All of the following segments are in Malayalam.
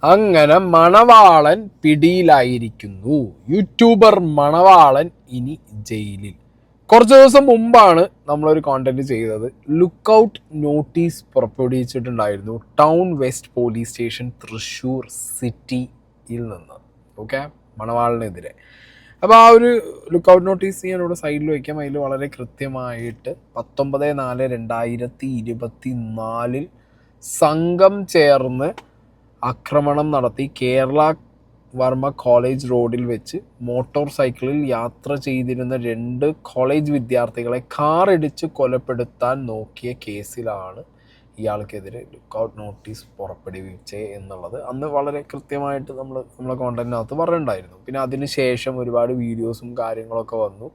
അങ്ങനെ മണവാളൻ പിടിയിലായിരിക്കുന്നു. യൂട്യൂബർ മണവാളൻ ഇനി ജയിലിൽ. കുറച്ച് ദിവസം മുമ്പാണ് നമ്മളൊരു കോണ്ടന്റ് ചെയ്തത്. ലുക്കൗട്ട് നോട്ടീസ് പുറപ്പെടുവിച്ചിട്ടുണ്ടായിരുന്നു town west police station Thrissur സിറ്റിയിൽ നിന്ന്. ഓക്കെ, മണവാളിനെതിരെ. അപ്പോൾ ആ ഒരു ലുക്കൗട്ട് നോട്ടീസ് ഞാനിവിടെ സൈഡിൽ വയ്ക്കാം. അതിൽ വളരെ കൃത്യമായിട്ട് 19/4/2024 സംഘം ചേർന്ന് ആക്രമണം നടത്തി കേരള വർമ്മ കോളേജ് റോഡിൽ വെച്ച് മോട്ടോർ സൈക്കിളിൽ യാത്ര ചെയ്തിരുന്ന 2 കോളേജ് വിദ്യാർത്ഥികളെ കാറിടിച്ച് കൊലപ്പെടുത്താൻ നോക്കിയ കേസിലാണ് ഇയാൾക്കെതിരെ ലുക്കൗട്ട് നോട്ടീസ് പുറപ്പെടുവിച്ചേ എന്നുള്ളത് അന്ന് വളരെ കൃത്യമായിട്ട് നമ്മളെ കോണ്ടന്റിനകത്ത് പറഞ്ഞിട്ടുണ്ടായിരുന്നു. പിന്നെ അതിന് ശേഷം ഒരുപാട് വീഡിയോസും കാര്യങ്ങളൊക്കെ വന്നു.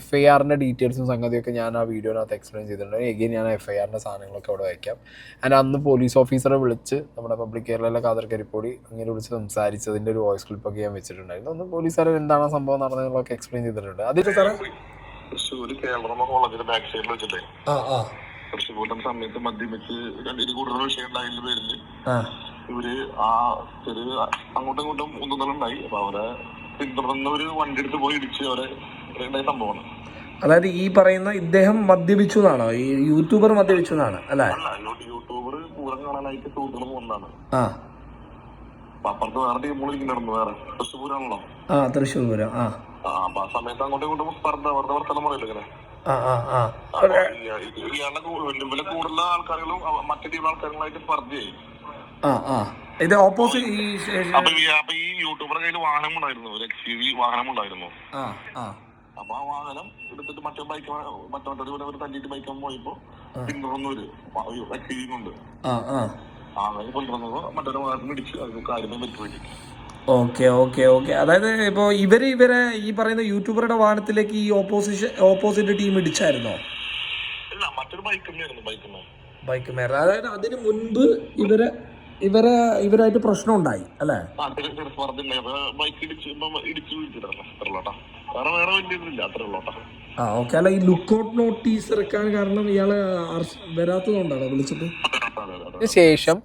FIRൻ്റെ ഡീറ്റെയിൽസും സംഗതിയൊക്കെ ഞാൻ ആ വീഡിയോനകത്ത് എക്സ്പ്ലെയിൻ ചെയ്തിട്ടുണ്ട്. എഗെയിൻ ഞാൻ FIRൻ്റെ സാധനങ്ങളൊക്കെ അവിടെ വയ്ക്കാം. ആൻഡ് അന്ന് പോലീസ് ഓഫീസറെ വിളിച്ച് നമ്മുടെ പബ്ലിക് കേരളയിലെ ഖാദർ കരിപ്പൊടി അങ്ങനെ വിളിച്ച് സംസാരിച്ചതിൻ്റെ ഒരു വോയിസ് ക്ലിപ്പൊക്കെ ഞാൻ വെച്ചിട്ടുണ്ടായിരുന്നു. അന്ന് പോലീസുകാരൻ എന്താണ് സംഭവം നടന്നതെന്നുള്ളതൊക്കെ എക്സ്പ്ലെയിൻ ചെയ്തിട്ടുണ്ട്. അതിൽ സാറേ തൃശ്ശൂർ കേരള കോളേജിന്റെ ബാക്ക് സൈഡിൽ വെച്ചിട്ടേ തൃശ്ശൂരിന്റെ സമയത്ത് മദ്യപിച്ച് കൂടുതൽ വിഷയം ഉണ്ടായതിന്റെ പേരില് ഇവര് ആ അങ്ങോട്ടും ഇങ്ങോട്ടും ഒന്നുണ്ടായി. അപ്പൊ അവരെ പിന്തുടർന്നവര് വണ്ടി എടുത്ത് പോയി ഇടിച്ച് അവരെ ഉണ്ടായ സംഭവമാണ്. അതായത് ഈ പറയുന്ന ഇദ്ദേഹം മദ്യപിച്ചു എന്നാണോ? ഈ യൂട്യൂബർ മദ്യപിച്ചു എന്നാണ് അല്ലേ? യൂട്യൂബർ പൂരം കാണാനായിട്ട് സുഹൃത്തുക്കൾ പോകുന്നതാണ്. അപ്പുറത്ത് വേറെ ടീമുകൾ ഇരിക്കുന്നുണ്ടായിരുന്നു. വേറെ തൃശ്ശൂർ പൂരാണല്ലോ. തൃശ്ശൂർ പൂരം. അപ്പൊ ആ സമയത്ത് അങ്ങോട്ടും ഇങ്ങോട്ടും സ്പർദ്ധ വെറുതെ വർത്തനം പറയില്ല ഇങ്ങനെ. ഇയാളുടെ കൂടുതൽ ആൾക്കാരും മറ്റേ ടീം ആൾക്കാരുമായിട്ട് സ്പർദ്ധയായി. ഇത് ഓപ്പോസിറ്റ്. അപ്പൊ ഈ യൂട്യൂബറുടെ കയ്യിൽ വാഹനം ഉണ്ടായിരുന്നു, ഒരു XUV വാഹനം ഉണ്ടായിരുന്നു. അപ്പൊ ആ വാഹനം എടുത്തിട്ട് മറ്റേ തല്ലിട്ട് ബൈക്ക് പോയപ്പോ പിന്തുടർന്നവര് XUV കൊണ്ട് അങ്ങനെ കൊണ്ടുവന്നത് മറ്റൊരു വാഹനം ഇടിച്ച് അത് കാര്യമേ പറ്റുപോയി. ഓക്കെ. അതായത് ഇപ്പൊ ഇവരെ ഈ പറയുന്ന യൂട്യൂബറുടെ വാഹനത്തിലേക്ക് ഈ ഓപ്പോസിറ്റ് ടീം ഇടിച്ചായിരുന്നോ? ഇല്ല, മറ്റൊരു ബൈക്ക് മേർ. അതായത് അതിന് മുൻപ് ഇവരായിട്ട് പ്രശ്നം ഉണ്ടായി അല്ലേ? ഓക്കെ. അല്ല, ഈ ലുക്കൗട്ട് നോട്ടീസ് ഇറക്കാൻ കാരണം ഇയാളെ വരാത്തതുകൊണ്ടാണോ വിളിച്ചിട്ട്? ശേഷം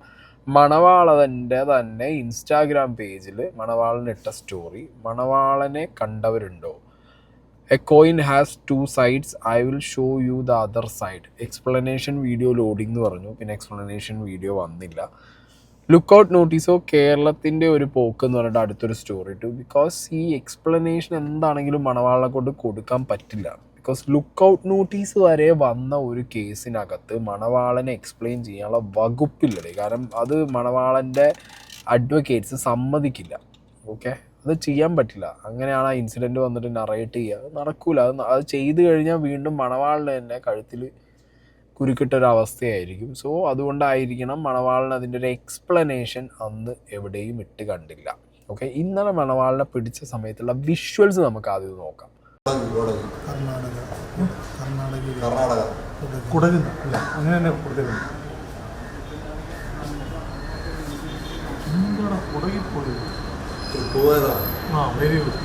മണവാളൻ്റെ തന്നെ ഇൻസ്റ്റാഗ്രാം പേജിൽ മണവാളൻ ഇട്ട സ്റ്റോറി, മണവാളനെ കണ്ടവരുണ്ടോ? A coin has 2 sides, I will show you the other side. Explanation video loading എന്ന് പറഞ്ഞു. പിന്നെ എക്സ്പ്ലനേഷൻ വീഡിയോ വന്നില്ല. ലുക്കൗട്ട് നോട്ടീസോ കേരളത്തിൻ്റെ ഒരു പോക്ക് എന്ന് പറഞ്ഞിട്ട് അടുത്തൊരു സ്റ്റോറി ഇട്ടു. ബിക്കോസ് ഈ എക്സ്പ്ലനേഷൻ എന്താണെങ്കിലും മണവാളനെ കൊണ്ട് കൊടുക്കാൻ പറ്റില്ല. ബിക്കോസ് ലുക്കൗട്ട് നോട്ടീസ് വരെ വന്ന ഒരു കേസിനകത്ത് മണവാളനെ എക്സ്പ്ലെയിൻ ചെയ്യാനുള്ള വകുപ്പില്ലല്ലേ. കാരണം അത് മണവാളൻ്റെ അഡ്വക്കേറ്റ്സ് സമ്മതിക്കില്ല. ഓക്കെ, അത് ചെയ്യാൻ പറ്റില്ല. അങ്ങനെയാണ് ആ ഇൻസിഡൻറ്റ് വന്നിട്ട് നറേറ്റ് ചെയ്യുക. അത് നടക്കൂല. അത് ചെയ്ത് കഴിഞ്ഞാൽ വീണ്ടും മണവാളിന് തന്നെ കഴുത്തിൽ കുരുക്കിട്ടൊരവസ്ഥയായിരിക്കും. സോ അതുകൊണ്ടായിരിക്കണം മണവാളിന് അതിൻ്റെ ഒരു എക്സ്പ്ലനേഷൻ അന്ന് എവിടെയും ഇട്ട് കണ്ടില്ല. ഓക്കെ, ഇന്നലെ മണവാളിനെ പിടിച്ച സമയത്തുള്ള വിഷ്വൽസ് നമുക്ക് ആദ്യം നോക്കാം. Very good.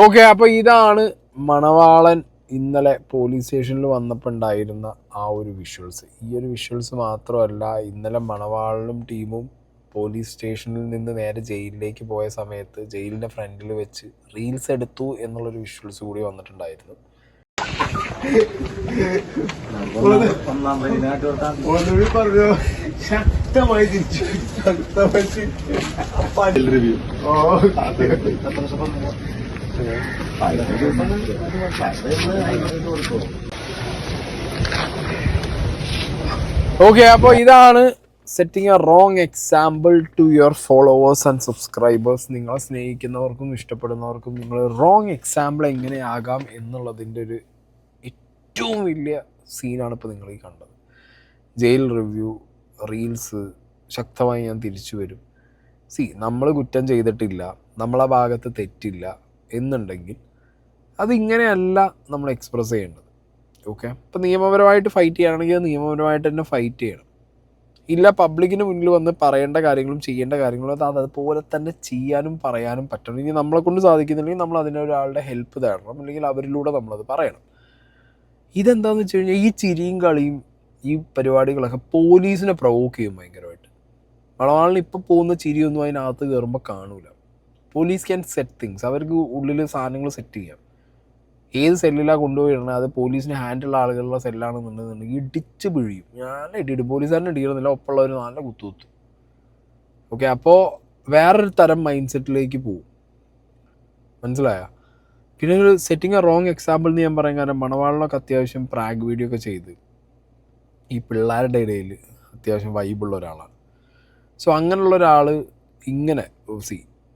ഓക്കെ, അപ്പോൾ ഇതാണ് മണവാളൻ ഇന്നലെ പോലീസ് സ്റ്റേഷനിൽ വന്നപ്പോൾ ഉണ്ടായിരുന്ന ആ ഒരു വിഷ്വൽസ്. ഈ ഒരു വിഷ്വൽസ് മാത്രമല്ല, ഇന്നലെ മണവാളനും ടീമും പോലീസ് സ്റ്റേഷനിൽ നിന്ന് നേരെ ജയിലിലേക്ക് പോയ സമയത്ത് ജയിലിൻ്റെ ഫ്രണ്ടിൽ വെച്ച് റീൽസ് എടുത്തു എന്നുള്ളൊരു വിഷ്വൽസ് കൂടി വന്നിട്ടുണ്ടായിരുന്നു. ഒന്നുകൂടി പറഞ്ഞു. ശക്തമായി തിരിച്ചു. റിവ്യൂ. ഓക്കെ, അപ്പോൾ ഇതാണ് setting a wrong example to your followers and subscribers. നിങ്ങളെ സ്നേഹിക്കുന്നവർക്കും ഇഷ്ടപ്പെടുന്നവർക്കും നിങ്ങൾ റോങ് എക്സാമ്പിൾ എങ്ങനെയാകാം എന്നുള്ളതിൻ്റെ ഒരു ഏറ്റവും വലിയ സീനാണ് ഇപ്പോൾ നിങ്ങൾ ഈ കണ്ടത്. ജയിൽ റിവ്യൂ, റീൽസ്, ശക്തമായി ഞാൻ തിരിച്ചു വരും. നമ്മൾ കുറ്റം ചെയ്തിട്ടില്ല, നമ്മളെ ഭാഗത്ത് തെറ്റില്ല എന്നുണ്ടെങ്കിൽ അതിങ്ങനെയല്ല നമ്മൾ എക്സ്പ്രസ് ചെയ്യേണ്ടത്. ഓക്കെ, ഇപ്പോൾ നിയമപരമായിട്ട് ഫൈറ്റ് ചെയ്യുകയാണെങ്കിൽ നിയമപരമായിട്ട് തന്നെ ഫൈറ്റ് ചെയ്യണം. ഇല്ല, പബ്ലിക്കിന് മുന്നിൽ വന്ന് പറയേണ്ട കാര്യങ്ങളും ചെയ്യേണ്ട കാര്യങ്ങളും അത് അതുപോലെ തന്നെ ചെയ്യാനും പറയാനും പറ്റണം. ഇനി നമ്മളെ കൊണ്ട് സാധിക്കുന്നില്ലെങ്കിൽ നമ്മൾ അതിനൊരാളുടെ ഹെൽപ്പ് തേടണം, അല്ലെങ്കിൽ അവരിലൂടെ നമ്മളത് പറയണം. ഇതെന്താണെന്ന് വെച്ച് കഴിഞ്ഞാൽ ഈ ചിരിയും കളിയും ഈ പരിപാടികളൊക്കെ പോലീസിനെ പ്രൊവോക്ക് ചെയ്യും ഭയങ്കരമായിട്ട്. മണവാളിന് ഇപ്പോൾ പോകുന്ന ചിരിയൊന്നും അതിനകത്ത് കയറുമ്പോൾ കാണൂല. Police can set things. അവർക്ക് ഉള്ളിൽ സാധനങ്ങൾ സെറ്റ് ചെയ്യാം. ഏത് സെല്ലിലാണ് കൊണ്ടുപോയിടണം, അത് പോലീസിന് ഹാൻഡുള്ള ആളുകളുടെ സെല്ലാണെന്നുണ്ടെന്നുണ്ടെങ്കിൽ ഇടിച്ച് പിഴിയും. ഞാൻ ഇടിയിട്ട് പോലീസുകാരനെ ഇടിക്കുന്നില്ല, ഒപ്പമുള്ളവർ നല്ല കുത്തുകുത്തും. ഓക്കെ, അപ്പോൾ വേറൊരു തരം മൈൻഡ് സെറ്റിലേക്ക് പോവും. മനസ്സിലായോ? പിന്നെ ഒരു സെറ്റിംഗ് എ റോങ് എക്സാമ്പിൾ എന്ന് ഞാൻ പറയാൻ കാരണം, മണവാളിനൊക്കെ അത്യാവശ്യം പ്രാഗ് വീഡിയോ ഒക്കെ ചെയ്ത് ഈ പിള്ളേരുടെ ഇടയിൽ അത്യാവശ്യം വൈബുള്ള ഒരാളാണ്. സോ അങ്ങനെയുള്ള ഒരാൾ ഇങ്ങനെ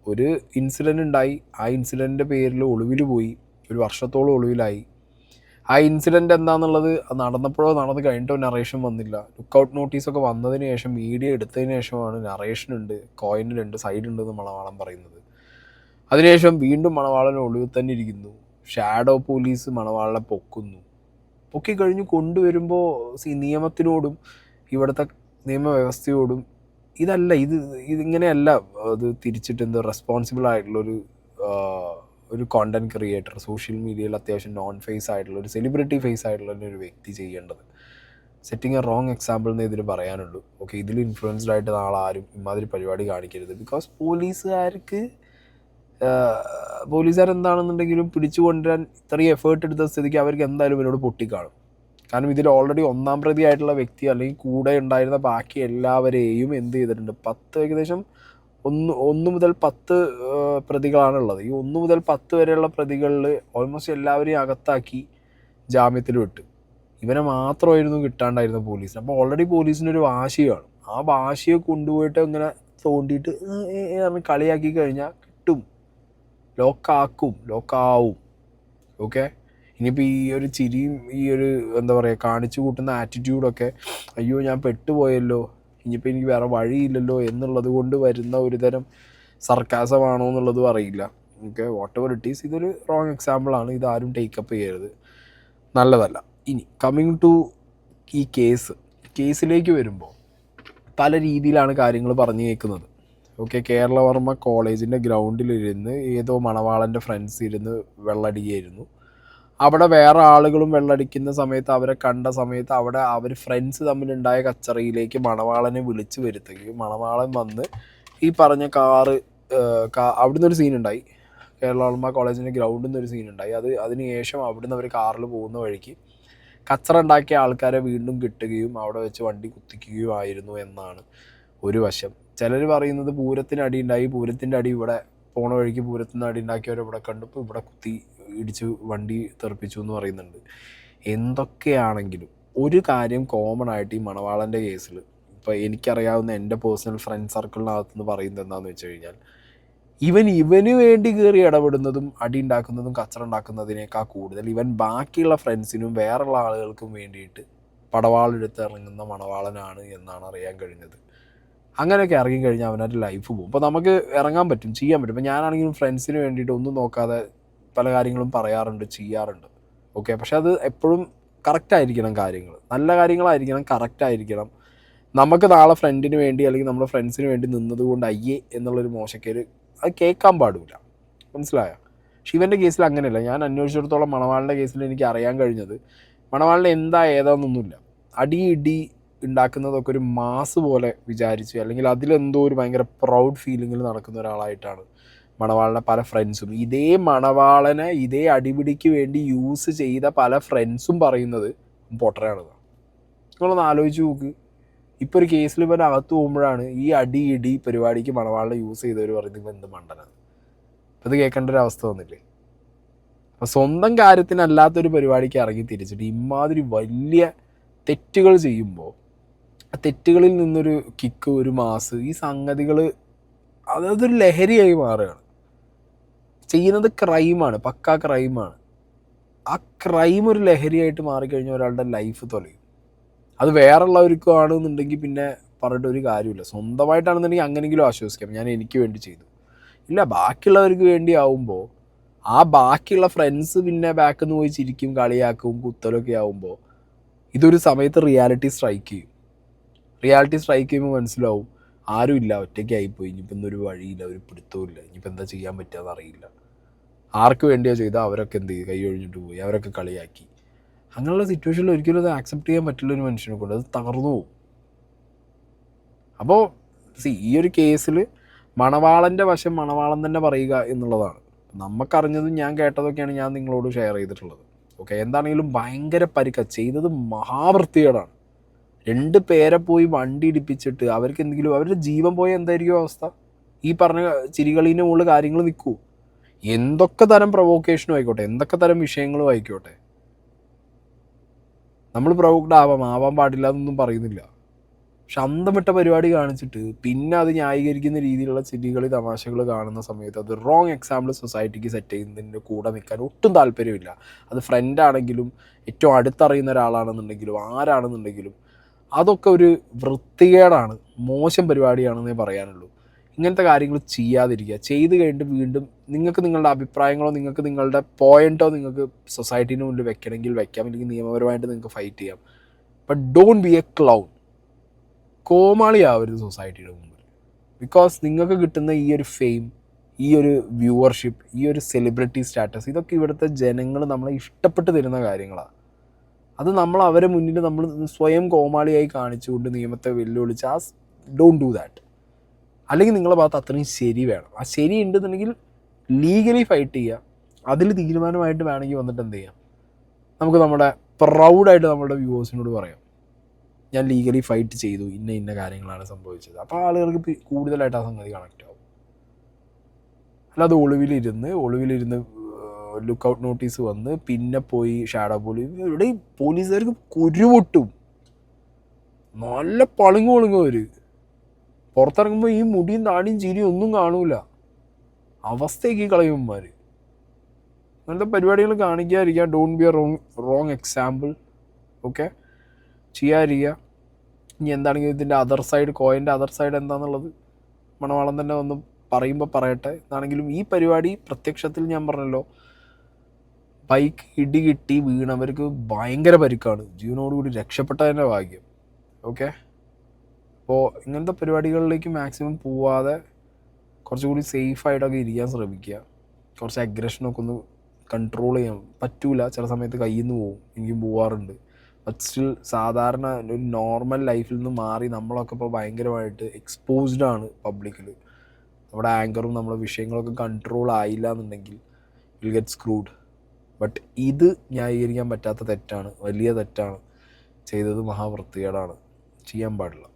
ഒരു ഇൻസിഡൻറ്റ് ഉണ്ടായി, ആ ഇൻസിഡൻറ്റിൻ്റെ പേരിൽ ഒളിവിൽ പോയി, ഒരു വർഷത്തോളം ഒളിവിലായി. ആ ഇൻസിഡൻറ്റ് എന്താണെന്നുള്ളത് നടന്നപ്പോഴോ നടന്ന് കഴിഞ്ഞിട്ടോ നറേഷൻ വന്നില്ല. ലുക്കൗട്ട് നോട്ടീസൊക്കെ വന്നതിന് ശേഷം, മീഡിയ എടുത്തതിന് ശേഷമാണ് നറേഷനുണ്ട്, കോയിന് 2 സൈഡുണ്ടെന്ന് മണവാളൻ പറയുന്നത്. അതിനുശേഷം വീണ്ടും മണവാളൻ ഒളിവിൽ തന്നെ ഇരിക്കുന്നു. ഷാഡോ പോലീസ് മണവാളനെ പൊക്കി കഴിഞ്ഞ് കൊണ്ടുവരുമ്പോൾ നിയമത്തിനോടും ഇവിടുത്തെ നിയമവ്യവസ്ഥയോടും ഇതിങ്ങനെയല്ല അത് തിരിച്ചിട്ട് എന്തോ റെസ്പോൺസിബിൾ ആയിട്ടുള്ളൊരു ഒരു കോണ്ടന്റ് ക്രിയേറ്റർ, സോഷ്യൽ മീഡിയയിൽ അത്യാവശ്യം നോൺ ഫേസ് ആയിട്ടുള്ള ഒരു സെലിബ്രിറ്റി ഫേസ് ആയിട്ടുള്ള ഒരു വ്യക്തി ചെയ്യേണ്ടത്. സെറ്റിംഗ് എ റോങ് എക്സാമ്പിൾ എന്നേ ഇതിൽ പറയാനുള്ളൂ. ഓക്കെ, ഇതിൽ ഇൻഫ്ലുവൻസ്ഡ് ആയിട്ട് നാളെ ആരും ഇമാതിരി പരിപാടി കാണിക്കരുത്. ബിക്കോസ് പോലീസുകാരെന്താണെന്നുണ്ടെങ്കിലും പിടിച്ചു കൊണ്ടുവരാൻ ഇത്രയും എഫേർട്ട് എടുത്ത സ്ഥിതിക്ക് അവർക്ക് എന്തായാലും ഇവരോട് പൊട്ടിക്കാണും. കാരണം ഇതിൽ ഓൾറെഡി 1ാം പ്രതി ആയിട്ടുള്ള വ്യക്തി അല്ലെങ്കിൽ കൂടെ ഉണ്ടായിരുന്ന ബാക്കി എല്ലാവരെയും എന്ത് ചെയ്തിട്ടുണ്ട്, ഏകദേശം 1 മുതൽ 10 പ്രതികളാണുള്ളത്. ഈ 1 മുതൽ 10 വരെയുള്ള പ്രതികളിൽ ഓൾമോസ്റ്റ് എല്ലാവരെയും അകത്താക്കി ജാമ്യത്തിൽ വിട്ട്. ഇവനെ മാത്രമായിരുന്നു കിട്ടാണ്ടായിരുന്ന പോലീസിന്. അപ്പോൾ ഓൾറെഡി പോലീസിനൊരു വാശിയാണ്. ആ വാശിയെ കൊണ്ടുപോയിട്ട് ഇങ്ങനെ തോണ്ടിയിട്ട് കളിയാക്കി കഴിഞ്ഞാൽ കിട്ടും, ലോക്കാവും. ഓക്കെ, ഇനിയിപ്പോൾ ഈ ഒരു ചിരിയും ഈ ഒരു എന്താ പറയുക കാണിച്ചു കൂട്ടുന്ന ആറ്റിറ്റ്യൂഡൊക്കെ, അയ്യോ ഞാൻ പെട്ടുപോയല്ലോ, ഇനിയിപ്പോൾ എനിക്ക് വേറെ വഴിയില്ലല്ലോ എന്നുള്ളത് കൊണ്ട് വരുന്ന ഒരു തരം സർക്കാസമാണോ എന്നുള്ളതും അറിയില്ല. Okay, what ever it is, ഇതൊരു റോങ് എക്സാമ്പിളാണ്. ഇതാരും ടേക്കപ്പ് ചെയ്യരുത്, നല്ലതല്ല. ഇനി കമ്മിങ് ടു ഈ കേസിലേക്ക് വരുമ്പോൾ പല രീതിയിലാണ് കാര്യങ്ങൾ പറഞ്ഞു കേൾക്കുന്നത്. ഓക്കെ, കേരളവർമ്മ കോളേജിൻ്റെ ഗ്രൗണ്ടിലിരുന്ന് ഏതോ മണവാളൻ്റെ ഫ്രണ്ട്സ് ഇരുന്ന് വെള്ളടിയായിരുന്നു. അവിടെ വേറെ ആളുകളും വെള്ളടിക്കുന്ന സമയത്ത് അവരെ കണ്ട സമയത്ത് അവിടെ അവർ ഫ്രണ്ട്സ് തമ്മിലുണ്ടായ കച്ചറയിലേക്ക് മണവാളനെ വിളിച്ചു വരുത്തുകയും മണവാളൻ വന്ന് ഈ പറഞ്ഞ അവിടുന്ന് ഒരു സീനുണ്ടായി. കേരളവർമ്മ കോളേജിൻ്റെ ഗ്രൗണ്ടിൽ നിന്നൊരു സീനുണ്ടായി. അതിനുശേഷം അവിടുന്ന് അവർ കാറിൽ പോകുന്ന വഴിക്ക് കച്ചറ ഉണ്ടാക്കിയ ആൾക്കാരെ വീണ്ടും കിട്ടുകയും അവിടെ വെച്ച് വണ്ടി കുത്തിക്കുകയും ആയിരുന്നു എന്നാണ് ഒരു വശം. ചിലർ പറയുന്നത് പൂരത്തിന് അടി ഉണ്ടായി, പൂരത്തിൻ്റെ അടി ഇവിടെ പോണ വഴിക്ക് പൂരത്തിന് അടി ഉണ്ടാക്കിയവരെ ഇവിടെ കണ്ടപ്പോൾ ഇവിടെ കുത്തി ഇടിച്ച് വണ്ടി തെറിപ്പിച്ചു എന്ന് പറയുന്നുണ്ട്. എന്തൊക്കെയാണെങ്കിലും ഒരു കാര്യം കോമൺ ആയിട്ട് ഈ മണവാളൻ്റെ കേസിൽ ഇപ്പോൾ എനിക്കറിയാവുന്ന എൻ്റെ പേഴ്സണൽ ഫ്രണ്ട് സർക്കിളിനകത്തുനിന്ന് പറയുന്നത് എന്താണെന്ന് വെച്ച് കഴിഞ്ഞാൽ, ഇവന് വേണ്ടി കയറി ഇടപെടുന്നതും അടി ഉണ്ടാക്കുന്നതും കച്ചറ ഉണ്ടാക്കുന്നതിനേക്കാൾ കൂടുതൽ ഇവൻ ബാക്കിയുള്ള ഫ്രണ്ട്സിനും വേറെയുള്ള ആളുകൾക്കും വേണ്ടിയിട്ട് പടവാളെടുത്ത് ഇറങ്ങുന്ന മണവാളനാണ് എന്നാണ് അറിയാൻ കഴിഞ്ഞത്. അങ്ങനെയൊക്കെ ഇറങ്ങിക്കഴിഞ്ഞാൽ അവനൊരു ലൈഫ് പോകും. അപ്പോൾ നമുക്ക് ഇറങ്ങാൻ പറ്റും, ചെയ്യാൻ പറ്റും. ഇപ്പോൾ ഞാനാണെങ്കിലും ഫ്രണ്ട്സിന് വേണ്ടിയിട്ട് ഒന്നും നോക്കാതെ പല കാര്യങ്ങളും പറയാറുണ്ട്, ചെയ്യാറുണ്ട്. ഓക്കെ, പക്ഷെ അത് എപ്പോഴും കറക്റ്റായിരിക്കണം. കാര്യങ്ങൾ നല്ല കാര്യങ്ങളായിരിക്കണം, കറക്റ്റായിരിക്കണം. നമുക്ക് നാളെ ഫ്രണ്ടിന് വേണ്ടി അല്ലെങ്കിൽ നമ്മുടെ ഫ്രണ്ട്സിന് വേണ്ടി നിന്നതുകൊണ്ട് അയ്യേ എന്നുള്ളൊരു മോശക്കേട് അത് കേൾക്കാൻ പാടില്ല. മനസ്സിലായോ? ശിവൻ്റെ കേസിൽ അങ്ങനെയല്ല. ഞാൻ അന്വേഷിച്ചിടത്തോളം മണവാളിൻ്റെ കേസിൽ എനിക്ക് അറിയാൻ കഴിഞ്ഞത് മണവാളിന് ഏതാന്നൊന്നുമില്ല. ഇടി ഉണ്ടാക്കുന്നതൊക്കെ ഒരു മാസ് പോലെ വിചാരിച്ച് അല്ലെങ്കിൽ അതിലെന്തോ ഒരു ഭയങ്കര പ്രൗഡ് ഫീലിങ്ങിൽ നടക്കുന്ന ഒരാളായിട്ടാണ് മണവാളനെ പല ഫ്രണ്ട്സും ഇതേ മണവാളനെ ഇതേ അടിപിടിക്ക് വേണ്ടി യൂസ് ചെയ്ത പല ഫ്രണ്ട്സും പറയുന്നത് പൊട്ടനാണെന്ന്. നിങ്ങളൊന്ന് ആലോചിച്ച് നോക്ക്. ഇപ്പോൾ ഒരു കേസിൽ ഇവൻ അകത്ത് പോകുമ്പോഴാണ് ഈ ഇടി പരിപാടിക്ക് മണവാളനെ യൂസ് ചെയ്തവർ പറയുന്നത് ഇവൻ എന്ത് മണ്ടനാണ്. അപ്പോൾ ഇത് കേൾക്കേണ്ട ഒരു അവസ്ഥ വന്നില്ലേ? അപ്പോൾ സ്വന്തം കാര്യത്തിനല്ലാത്തൊരു പരിപാടിക്ക് ഇറങ്ങി തിരിച്ചിട്ട് ഇമാതിരി വലിയ തെറ്റുകൾ ചെയ്യുമ്പോൾ ആ തെറ്റുകളിൽ നിന്നൊരു കിക്ക്, ഒരു മാസ്, ഈ സംഗതികൾ അതൊരു ലഹരിയായി മാറുകയാണ്. ചെയ്യുന്നത് ക്രൈമാണ്, പക്കാ ക്രൈമാണ്. ആ ക്രൈം ഒരു ലഹരിയായിട്ട് മാറിക്കഴിഞ്ഞാൽ ഒരാളുടെ ലൈഫ് തൊലയും. അത് വേറെയുള്ളവർക്കും ആണെന്നുണ്ടെങ്കിൽ പിന്നെ പറഞ്ഞിട്ട് ഒരു കാര്യമില്ല. സ്വന്തമായിട്ടാണെന്നുണ്ടെങ്കിൽ അങ്ങനെയെങ്കിലും ആശ്വസിക്കാം, ഞാൻ എനിക്ക് വേണ്ടി ചെയ്തു. ഇല്ല, ബാക്കിയുള്ളവർക്ക് വേണ്ടി ആവുമ്പോൾ ആ ബാക്കിയുള്ള ഫ്രണ്ട്സ് പിന്നെ ബാക്കിൽ നിന്ന് പോയി ചിരിക്കും, കളിയാക്കും, കുത്തലൊക്കെ ആവുമ്പോൾ ഇതൊരു സമയത്ത് റിയാലിറ്റി സ്ട്രൈക്ക് ചെയ്യും. റിയാലിറ്റി സ്ട്രൈക്ക് ചെയ്യുമ്പോൾ മനസ്സിലാവും ആരുമില്ല, ഒറ്റയ്ക്കായിപ്പോയി, ഇനിയിപ്പോൾ ഇന്നൊരു വഴിയില്ല, ഒരു പിടുത്തവും ഇല്ല, ഇനിയിപ്പോൾ എന്താ ചെയ്യാൻ പറ്റുകയെന്ന് അറിയില്ല. ആർക്ക് വേണ്ടിയോ ചെയ്താൽ അവരൊക്കെ എന്ത് ചെയ്തു, കൈ ഒഴിഞ്ഞിട്ട് പോയി, അവരൊക്കെ കളിയാക്കി. അങ്ങനെയുള്ള സിറ്റുവേഷനിൽ ഒരിക്കലും അത് ആക്സെപ്റ്റ് ചെയ്യാൻ പറ്റില്ല ഒരു മനുഷ്യനെ കൊണ്ട്, അത് തകർന്നു പോകും. അപ്പോൾ ഈ ഒരു കേസിൽ മണവാളൻ്റെ വശം മണവാളൻ തന്നെ പറയുക എന്നുള്ളതാണ്. നമുക്കറിഞ്ഞതും ഞാൻ കേട്ടതൊക്കെയാണ് ഞാൻ നിങ്ങളോട് ഷെയർ ചെയ്തിട്ടുള്ളത്. ഓക്കെ, എന്താണെങ്കിലും ഭയങ്കര പരിക്ക, ചെയ്തത് മഹാവൃത്തികേടാണ്. 2 പേരെ പോയി വണ്ടി ഇടിപ്പിച്ചിട്ട് അവർക്ക് എന്തെങ്കിലും, അവരുടെ ജീവൻ പോയ എന്തായിരിക്കും അവസ്ഥ? ഈ പറഞ്ഞ ചിരികളീൻ്റെ മുകളിൽ കാര്യങ്ങൾ നിൽക്കൂ. എന്തൊക്കെ തരം പ്രൊവോക്കേഷനും ആയിക്കോട്ടെ, എന്തൊക്കെ തരം വിഷയങ്ങളും ആയിക്കോട്ടെ, നമ്മൾ പ്രൊവോക്ഡ് ആവാൻ പാടില്ല എന്നൊന്നും പറയുന്നില്ല. പക്ഷെ അന്തമിട്ട പരിപാടി കാണിച്ചിട്ട് പിന്നെ അത് ന്യായീകരിക്കുന്ന രീതിയിലുള്ള ചിരികളി തമാശകൾ കാണുന്ന സമയത്ത് അത് റോങ് എക്സാമ്പിൾ സൊസൈറ്റിക്ക് സെറ്റ് ചെയ്യുന്നതിൻ്റെ കൂടെ നിൽക്കാൻ ഒട്ടും താല്പര്യമില്ല. അത് ഫ്രണ്ടാണെങ്കിലും ഏറ്റവും അടുത്തറിയുന്ന ഒരാളാണെന്നുണ്ടെങ്കിലും ആരാണെന്നുണ്ടെങ്കിലും അതൊക്കെ ഒരു വൃത്തികേടാണ്, മോശം പരിപാടിയാണെന്നേ പറയാനുള്ളൂ. ഇങ്ങനത്തെ കാര്യങ്ങൾ ചെയ്യാതിരിക്കുക. ചെയ്ത് കഴിഞ്ഞിട്ട് വീണ്ടും നിങ്ങൾക്ക് നിങ്ങളുടെ അഭിപ്രായങ്ങളോ നിങ്ങൾക്ക് നിങ്ങളുടെ പോയിൻറ്റോ നിങ്ങൾക്ക് സൊസൈറ്റീന് മുന്നിൽ വെക്കണമെങ്കിൽ വെക്കാം, അല്ലെങ്കിൽ നിയമപരമായിട്ട് നിങ്ങൾക്ക് ഫൈറ്റ് ചെയ്യാം. But don't be a clown. കോമാളിയാവരുത് സൊസൈറ്റിയുടെ മുമ്പിൽ. ബിക്കോസ് നിങ്ങൾക്ക് കിട്ടുന്ന ഈ ഒരു ഫെയിം, ഈ ഒരു വ്യൂവർഷിപ്പ്, ഈ ഒരു സെലിബ്രിറ്റി സ്റ്റാറ്റസ്, ഇതൊക്കെ ഇവിടുത്തെ ജനങ്ങൾ നമ്മളെ ഇഷ്ടപ്പെട്ട് തരുന്ന കാര്യങ്ങളാണ്. അത് നമ്മൾ അവരെ മുന്നിൽ നമ്മൾ സ്വയം കോമാളിയായി കാണിച്ചുകൊണ്ട് നിയമത്തെ വെല്ലുവിളിച്ച് ഡോണ്ട് ഡു ദാറ്റ്. അല്ലെങ്കിൽ നിങ്ങളുടെ ഭാഗത്ത് അത്രയും ശരി വേണം. ആ ശരി ഉണ്ടെന്നുണ്ടെങ്കിൽ ലീഗലി ഫൈറ്റ് ചെയ്യുക. അതിൽ തീരുമാനമായിട്ട് വേണമെങ്കിൽ വന്നിട്ട് എന്ത് ചെയ്യാം, നമുക്ക് നമ്മുടെ പ്രൗഡായിട്ട് നമ്മുടെ വ്യൂവേഴ്സിനോട് പറയാം, ഞാൻ ലീഗലി ഫൈറ്റ് ചെയ്തു, ഇന്ന കാര്യങ്ങളാണ് സംഭവിച്ചത്. അപ്പോൾ ആളുകൾക്ക് കൂടുതലായിട്ട് ആ സംഗതി കണക്റ്റ് ആവും. അല്ലാതെ ഒളിവിലിരുന്ന് ലുക്കൗട്ട് നോട്ടീസ് വന്ന് പിന്നെ പോയി ഷാഡോ പോലീസ്, ഇവിടെ പോലീസുകാർക്ക് കുരുപൊട്ടും, നല്ല പളുങ്ങും അവർ. പുറത്തിറങ്ങുമ്പോൾ ഈ മുടിയും താടിയും ചീരിയും ഒന്നും കാണൂല, അവസ്ഥയൊക്കെ കളയുമാർ. അങ്ങനത്തെ പരിപാടികൾ കാണിക്കാതിരിക്കുക. Don't be a wrong example. Okay, ചെയ്യാതിരിക്കുക. ഇനി എന്താണെങ്കിലും ഇതിൻ്റെ അതർ സൈഡ്, കോയിൻ്റെ അതർ സൈഡ് എന്താണെന്നുള്ളത് മണവാളൻ തന്നെ ഒന്ന് പറയുമ്പോൾ പറയട്ടെ. എന്താണെങ്കിലും ഈ പരിപാടി പ്രത്യക്ഷത്തിൽ ഞാൻ പറഞ്ഞല്ലോ, ബൈക്ക് ഇടി കിട്ടി വീണവർക്ക് ഭയങ്കര പരിക്കാണ്. ജീവനോടുകൂടി രക്ഷപ്പെട്ടതിൻ്റെ ഭാഗ്യം. ഓക്കെ, അപ്പോൾ ഇങ്ങനത്തെ പരിപാടികളിലേക്ക് മാക്സിമം പോവാതെ കുറച്ചുകൂടി സേഫായിട്ടൊക്കെ ഇരിക്കാൻ ശ്രമിക്കുക. കുറച്ച് അഗ്രഷനൊക്കെ ഒന്ന് കൺട്രോൾ ചെയ്യാൻ പറ്റൂല, ചില സമയത്ത് കയ്യിൽ നിന്ന് പോവും, എനിക്കും പോവാറുണ്ട്. ബട്ട് സ്റ്റിൽ സാധാരണ ഒരു നോർമൽ ലൈഫിൽ നിന്ന് മാറി നമ്മളൊക്കെ ഇപ്പോൾ ഭയങ്കരമായിട്ട് എക്സ്പോസ്ഡാണ് പബ്ലിക്കിൽ. നമ്മുടെ ആങ്കറും നമ്മുടെ വിഷയങ്ങളൊക്കെ കൺട്രോൾ ആയില്ല എന്നുണ്ടെങ്കിൽ വിൽ ഗെറ്റ് സ്ക്രൂഡ്. ബട്ട് ഇത് ന്യായീകരിക്കാൻ പറ്റാത്ത തെറ്റാണ്, വലിയ തെറ്റാണ് ചെയ്തത്, മഹാവൃത്തികേടാണ്, ചെയ്യാൻ പാടില്ല.